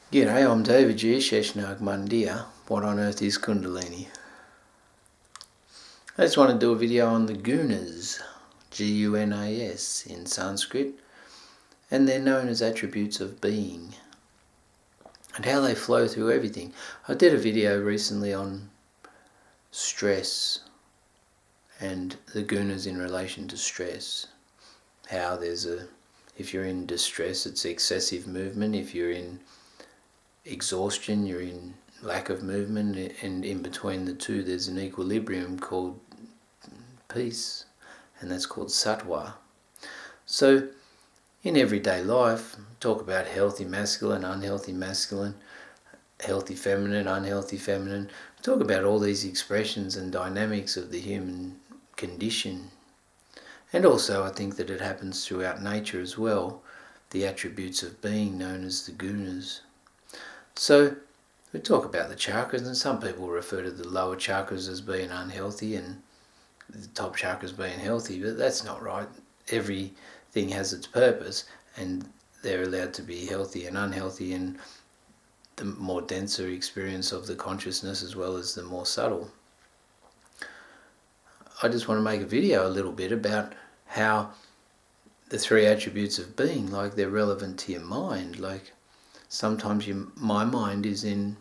G'day, omdevaji, Sheshnag Mandia. What on earth is Kundalini? I just want to do a video on the Gunas, G-U-N-A-S in Sanskrit, and they're known as attributes of being, and how they flow through everything. I did a video recently on stress and the Gunas in relation to stress. How if you're in distress, it's excessive movement. If you're in exhaustion, you're in lack of movement, and in between the two there's an equilibrium called peace, and that's called sattva. So in everyday life, talk about healthy masculine, unhealthy masculine, healthy feminine, unhealthy feminine. Talk about all these expressions and dynamics of the human condition. And also I think that it happens throughout nature as well, the attributes of being known as the Gunas. So we talk about the chakras, and some people refer to the lower chakras as being unhealthy and the top chakras being healthy, but that's not right. Everything has its purpose, and they're allowed to be healthy and unhealthy in the more denser experience of the consciousness as well as the more subtle. I just want to make a video a little bit about how the three attributes of being, like they're relevant to your mind. Like sometimes my mind is in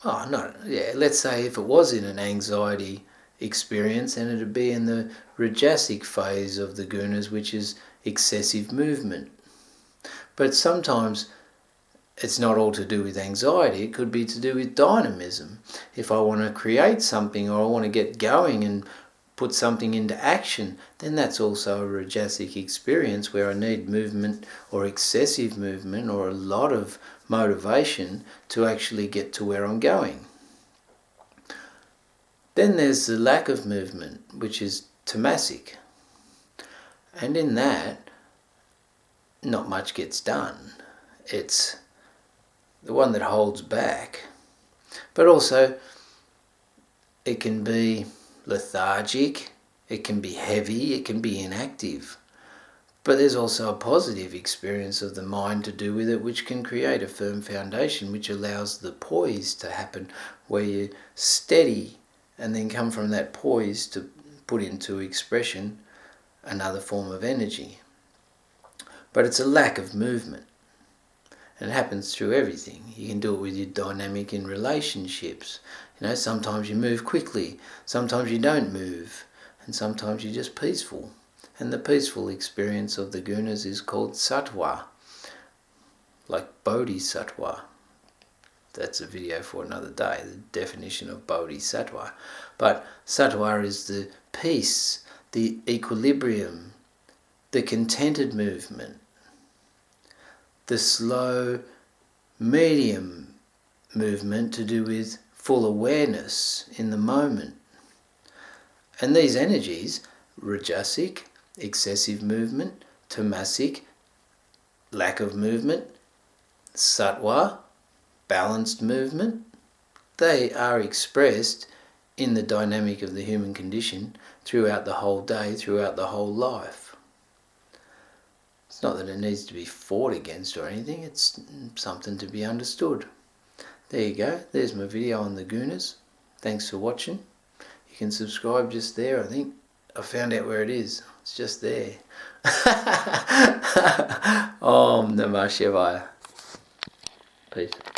let's say if it was in an anxiety experience, then it'd be in the rajasic phase of the gunas, which is excessive movement. But sometimes it's not all to do with anxiety, it could be to do with dynamism. If I want to create something, or I want to get going and put something into action, then that's also a rajasic experience where I need movement or excessive movement or a lot of motivation to actually get to where I'm going. Then there's the lack of movement, which is tamasic. And in that, not much gets done. It's the one that holds back. But also, it can be lethargic, it can be heavy, it can be inactive. But there's also a positive experience of the mind to do with it, which can create a firm foundation, which allows the poise to happen, where you're steady and then come from that poise to put into expression another form of energy. But it's a lack of movement. And it happens through everything. You can do it with your dynamic in relationships. Sometimes you move quickly, sometimes you don't move, and sometimes you're just peaceful. And the peaceful experience of the gunas is called sattva, like bodhisattva. That's a video for another day, the definition of bodhisattva. But sattva is the peace, the equilibrium, the contented movement, the slow, medium movement to do with full awareness in the moment. And these energies, rajasic, excessive movement, tamasic, lack of movement, sattva, balanced movement, they are expressed in the dynamic of the human condition throughout the whole day, throughout the whole life. It's not that it needs to be fought against or anything, it's something to be understood. There you go, there's my video on the gunas. Thanks for watching. You can subscribe just there, I think. I found out where it is. It's just there. Om Namah Shivaya. Peace.